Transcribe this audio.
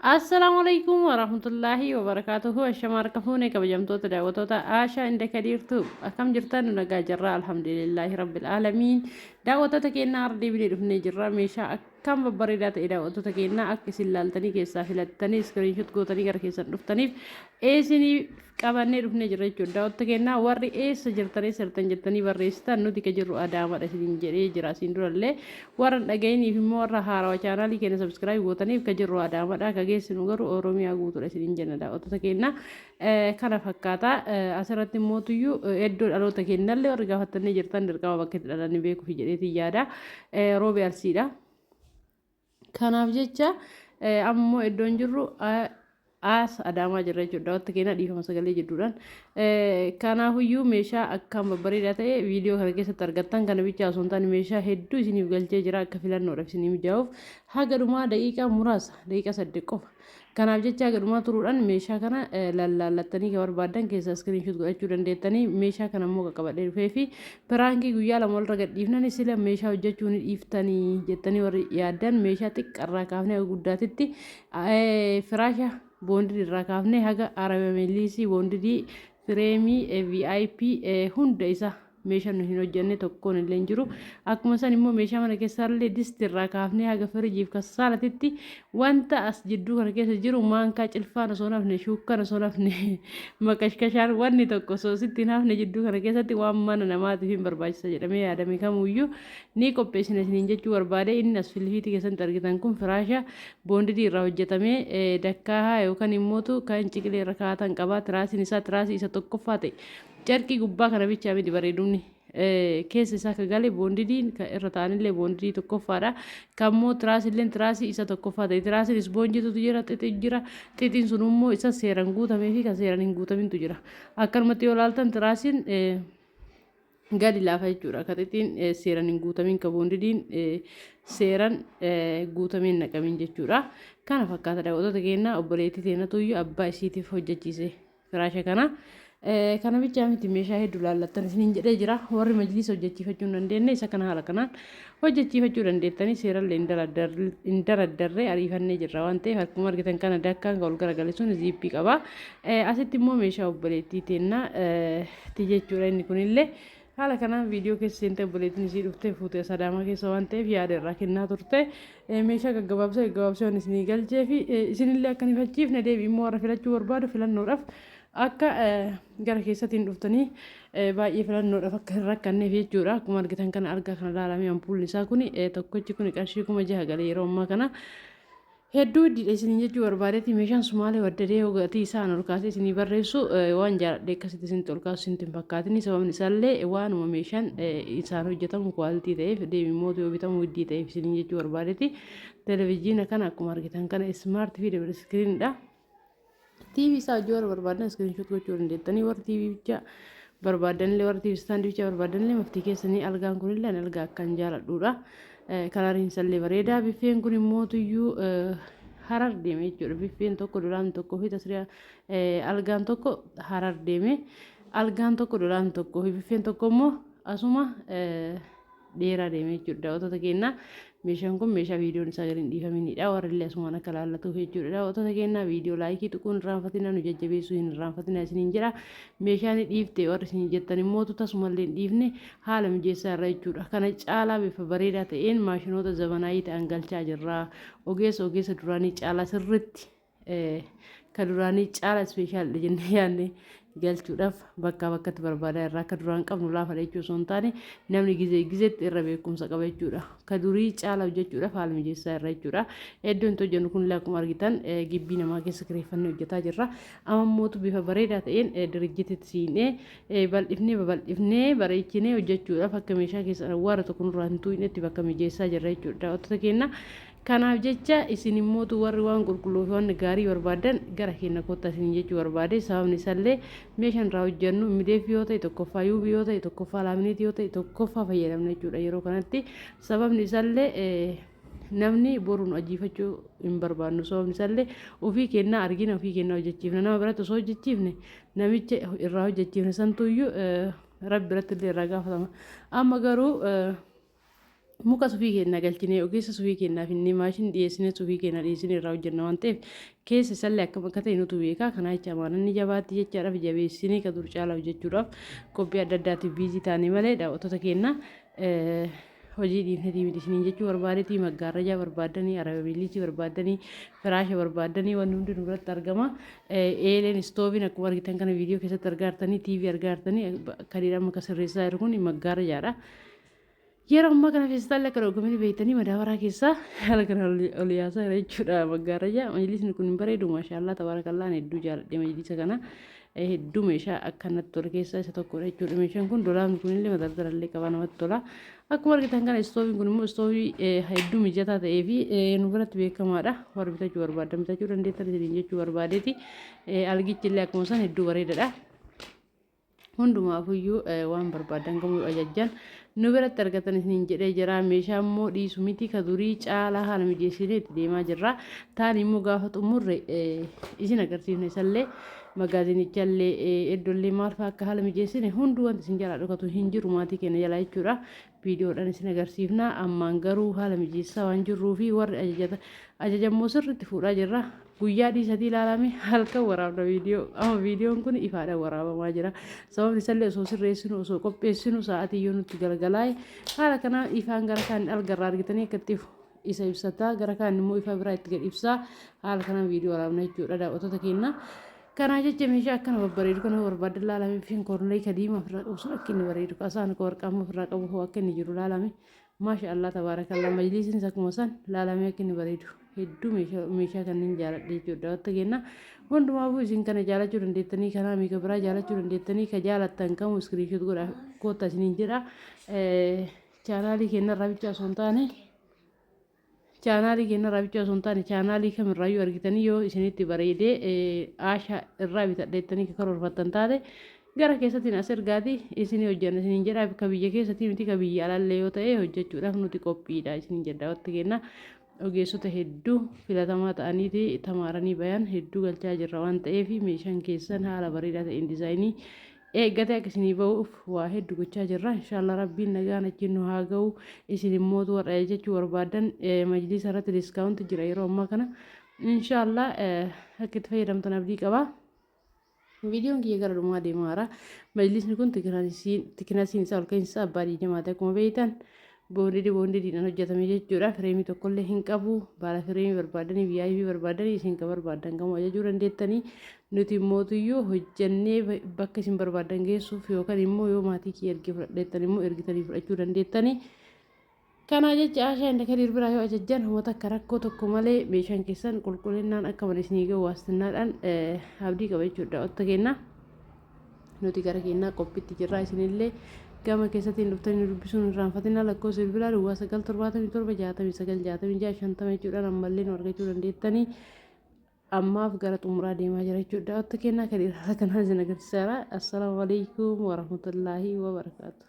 السلام عليكم ورحمة الله وبركاته الشمار كفوني كبجمتوت دعوتوتا آشا عندك كديرتو أكم جرتان نجا جرا الحمد لله رب العالمين دعوتوتا كينا أردي بني رفني جرا ميشا أكم ببريدات دعوتوتا كينا أكسل لالتني كيسا فلتني سكرين شوت قوتني كركيسا نفتني إيسيني qabanne dhufne jirra jechuudha. Daawwatta kennaa warri eessa jirtanii sirtan jettanii barreessitan nuti ka jirru Adaamaadha isin jedhee jira. Isin durallee warra dhaga'iniif immoo warra haarawaa chaanaalii keenya sabskiraayib gootaniif ka jirru Adaamaadha. Ka geessinu garuu Oromiyaa guutuudha isin jenna daawwattoota kennaa. Kana fakkaata asirratti immoo tuyyuu iddoo dhaloota kennallee warri gaafattanii jirtan dirqama bakka itti dhalanii beekuuf jedheetii yaada. Roobi Arsiidha. Kanaaf jecha ammoo iddoon jirru as Adaamaa jirra jechuudha. Daawwatta keenya dhiifama sagalee jedhuudhaan. Kanaafiyyuu meeshaa akkam babbareedaa ta'e viidiyoo kana keessatti argattan kana bicha osoo hin taane meeshaa hedduu isiniif galchee jira akka filannoodhaaf isinii mijaa'uuf haga dhumaa daqiiqaa muraasa daqiiqaa 8 qofa. Kanaaf jecha haga dhumaa turuudhaan meeshaa kana lallaallattanii kan barbaadan keessaa iskiriinshoot godhachuu dandeettanii meeshaa kana immoo qaqqabadhee dhufee fi piraankii guyyaa lama walirra gadhiifnani sila meeshaa hojjechuu ni dhiiftanii jettanii warri yaaddan meeshaa xiqqarraa kaafnee haga guddaatitti firaasha boondii irraa kaafnee haga arabeeliisii boondii fireemii VIP hunda isa meeshaan hin hojjenne tokkoon illee hin jiru. Akkuma san immoo meeshaa mana keessaallee disti irraa kaafnee haga firijiif kasaalatitti wanta as jidduu kana keessa jiru maankaa cilfaan osoo nafne shuukkan osoo nafne makashkashaan wanni tokko osoo sitti nafne jidduu kana keessatti waan mana namaatiif hin barbaachisa jedhamee yaadame kamuyyuu ni qopheessina isiniin jechuu barbaade. Inni as filfiitii keessatti argitan kun firaasha boondii irraa hojjetamee dakkaahaa yookaan immootu kan ciqilee irra kaa'atan qaba. Tiraasiin isaa tiraasii isa tokkoffaa ta'e. Jarki gubbaa kana bichaa miti bareedumni keessa isaa ka galee boondidiin irra taa'anillee boondidii tokkoffaadha. Kammoo tiraasillee tiraasii isa tokkoffaa ta'e. Tiraasiin ispoonjiitu jira xixiin jira. Xixiin sun immoo isa seeraan guutamee fi kan seeraan hin guutamintu jira. Akkanumatti yoo ilaaltan tiraasiin gadi laafa jechuudha. Ka xixiin seeraan hin guutamin ka boondidiin seeraan guutamin naqamin jechuudha. Kana fakkaata daawwattoota keenyaa obboleettii teenatuyyuu abbaa isiitiif hojjechiise firaasha kana. Kana bichaa miti meeshaa hedduu laallattan isiniin jedhee jira. Warri majlisa hojjechiifachuu hin dandeenye isa kana haala kanaan hojjechiifachuu dandeettanii seerallee hin daraddarree ariifannee jirra waan ta'eef akkuma argitan kana dakkaan ka ol garagale sun ziippii qaba. Asitti immoo meeshaa obboleettii teennaa ti jechuudha inni kunillee. Haala kanaan viidiyoo keessa seentee obboleettiin isii dhuftee fuutee Adaamaa keessa waan ta'eef yaada irraa kennaa turte. Meeshaa gaggabaabsee waan isinii galchee fi isinillee akka ifachiifne deebii immoo warra filachuu barbaadu filannoodhaaf akka gara keessattiin dhuftanii baay'ee filannoodhaaf akka hin rakkanneef jechuudha. Akkuma argitan kana argaa kana ilaalamee ampuulli isaa kun tokkochi kun qarshii 6,000 galee yeroo ammaa kana hedduu iddiidha isiniin jechuu barbaadetti meeshaan sumaalee waddadee gatii isaan ol kaasee isinii barreessu waan jaaladhe akkasitti isinitti ol kaasu isinitti hin fakkaatini. Sababni isaallee waanuma meeshaan isaan hojjetamu kwaalitii ta'eef deebii mootu yoo bitamu iddii ta'eef isiniin jechuu barbaadetti televezyiina kana akkuma argitan kana ismaart fi dabal iskiriinidha. TV isaa hojii warra barbaadan iskiriinshoot gochuu dandeettanii warri TV bicha barbaadanillee warri TV istaandii bicha barbaadanillee maftii keessanii algaan kunillee algaa akkan jaaladhuudha. Kalaariin isallee bareedaa. Biffeen kun immoo tuyyuu harar deeme jechuudha. Biffeen tokko dolaan tokkoo fi tasriyaa algaan tokko harar deeme algaan tokko dolaan tokkoo fi biffeen tokko immoo asuma dheeraa deeme jechuudha. Daawwattoota keenyaa meeshaan kun meeshaa viidiyoon isaa gadi hin dhiifaminidha. Warrillee asumaan akka laallatuuf jechuudha. Daawwattoota keenyaa viidiyoo laayikii tuquun irraanfatina nu jajjabeessuu hin irraanfatina isiniin jedha. Meeshaan dhiifte warri isin jettan immoo tasumallee hin dhiifne haala mijeessaa irra jechuudha. Kana caalaa bifa bareedaa ta'een maashinoota zabanaayii ta'an galchaa jirra. Ogeessa duraanii caalaa sirriitti ka duraanii caalaa ispeeshaalidha jennee yaadne galchuudhaaf bakkaa bakkatti barbaadaa irraa akka duraan qabnu laafadha jechuu osoo hin taane namni gizeetti irra beekumsa qaba jechuudha. Ka durii caalaa hojjechuudhaaf haala mijeessaa irra jechuudha. Iddoo itti hojjennu kunillee akkuma argitan gibbii namaa keessa kireeffannee hojjetaa jirra. Amammoo bifa bareedaa ta'een dirijjititti siinee babal'ifnee bareechinee hojjechuudhaaf akka meeshaa keessa awwaara tokko nurraa hin tuunetti bakka mijeessaa jirra jechuudha. Daawwattoota keenyaa kanaaf jecha isin immootu warri waan qulqulluu fi waan gaarii barbaadan gara keenya kottaa isin jechuu barbaade. Sababni isaallee meeshaan irraa hojjennu mideef yoo ta'e tokkoffaa yuubii yoo ta'e tokkoffaa laamineetii yoo ta'e tokkoffaa fayyadamna jechuudha yeroo kanatti. Sababni isaallee namni boruun ajiifachuu hin barbaannu. Sababni isaallee ofii kennaa argina ofii kennaa hojjechiifna. Nama biratti osoo hojjechiifne namicha irraa hojjechiifne santuuyyuu rabbi biratti illee irraa gaafatama. Amma garuu muka sufii keenna galchinee ogeessa sufii keennaaf inni maashin dhiyeessine sufii keenna dhiyeessine irraa hojjenna waan ta'eef keessa isallee akkam akka ta'e nutu beeka kanaa jecha amaananni jabaatti jechaadhaaf jabeessinee ka dur caalaa hojjechuudhaaf qophii adda addaatiif biizii taanii malee daawwattoota keenna hojii dhiifnetii midhisiniin jechuu barbaadetii maggaarrajaa barbaadanii arabiliitii barbaadanii firaasha barbaadanii wanni hundi nurratti argama eeleen istooviin akkuma argitan kana viidiyoo keessatti argaartanii tiivii argaartanii kadiidhaan maka sirreessaa jiru kun maggaarrajaadha. Yeroo ammaa kana feestaallee akka dhoogamanii beektanii madaabaraa keessaa haala kana ol yaasaa jira jechuudha maggaarrajaa. Majlisni kun hin bareedu maashaallah tabaarakallaan hedduu jaalladhe majlisa kana hedduu meeshaa akkanatti tole keessaa isa tokkodha jechuudha. Meeshaan kun dolaamni kunillee madardarallee qaba namatti tola. Akkuma argitan kana istooviin kun immoo istoovii hedduu mijataa ta'ee fi nu biratti beekamaadha. Warri bitachuu barbaadan bitachuu dandeettan isiniin jechuu barbaadeeti. Algichillee akkuma san hedduu bareedadha. Hundumaafuyyuu waan barbaadan kamuu ajajjan nu biratti argatan isiniin jedhee jira. Meeshaa immoo dhiisu miti ka durii caalaa haala mijeessinee itti deemaa jirra. Taan immoo gaafa xumurre isin agarsiifne isallee magaazinichallee iddoollee maal fa'aa akka haala mijeessine hunduu wanti isin jalaa dhokatu hin jiru maatii keenya jalaa jechuudha. Viidiyoodhaan isin agarsiifna. Ammaan garuu haala mijeessaa waan jirruu fi warri ajajammoo sirriitti fuudhaa jirra. Guyyaa dhiisatii ilaalame halkan waraabna viidiyoo amma viidiyoon kun ifaadhaan waraabamaa jira. Sababni isallee osoo sirreessinu osoo qopheessinu sa'aatii yoo nutti galgalaa'e haala kana ifaan gara kaan algarraa argitanii akkatti isa ibsataa gara kaan immoo ifa biraa itti gad ibsaa haala kanaan viidiyoo waraabna jechuudha daawwattoota keenya. Kanaa jecha meeshaa akkana babbareedu kana barbaadan ilaalame fi kornee kadiima ofirraa qabu sun akka inni bareedu kaasaan akka warqaama ofirraa qabu akka inni jiru ilaalame maasha Allah tabaarakallah majlisnis akkuma san ilaalame akka inni bareedu hedduu meeshaa kanneen jaaladhe jechuudha wanta kenna hundumaafuu isin kana jaalachuu dandeettanii kanaa miika biraa jaalachuu dandeettanii ka jaalattan kamuu iskiriinshot godha koota isiniin jedha chaanaalii keenyarraa bicha osoo hin taane chaanaalii kamirraayyuu argitanii yoo isinitti bareedee aashaa irraa bitadheettanii karoorfattan taate gara keessatiin as ergaati isinii hojjanna isiniin jedha ka biyya keessatti miti ka biyya alallee yoo ta'e hojjechuudhaaf nuti qophiidha isiniin jedha wanta kenna. Ogeessota hedduu filatamaa ta'aniiti tamaaranii bayan hedduu galchaa jirra waan ta'eef meeshaan keessan haala bareedaa ta'een diizaayinii eeggatee akka isinii ba'uuf waa hedduu gochaa jirra. Inshaallah rabbiin nagaan achiin nu haa ga'u. Isin immoo warra jechuu barbaadan majlisa irratti diskaawunti jira yeroo ammaa kana. Inshaallah akka itti fayyadamtan abdii qaba. Viidiyoon kiyya gara dhumaa deemaara. Majlisni kun tikinaasiin isaa ol ka'iinsa abbaa diijamaati akkuma beektan. Boondiidhaan hojjetame jechuudha. Fireemii tokkollee hin qabu. Baala fireemii barbaadanii VIP barbaadanii isin ka barbaadan kamuu ajajuu dandeettanii. Nuti mootiyyuu hojjannee bakka isin barbaadan geessuuf yookaan immoo yoo maatii kee ergee fudhadheettan immoo ergitanii fudhachuu dandeettanii. Kanaa jecha Aashaa Inda Kadiir biraa yoo ajajjan hoota akka rakkoo tokko malee meeshaan keessan qulqullinaan akka malee isinii ga'u waastinnaadhaan abdii qaba jechuudha. Wanta kenna nuti gara keenyaa qophiitti jirra isinillee gama keessatti dhuftanii dubbisuun irraanfatina lakkoofsa bilbilaa duwwaa 977 jechuudhaan ammallee nu argachuu dandeettanii ammaaf gara xumuraa deemaa jira jechuudha. Wanta kennaa kan irraa kanaan isin agarsiisaadha. Assalaamu alaikum warahmatullaahi wabarakaatu.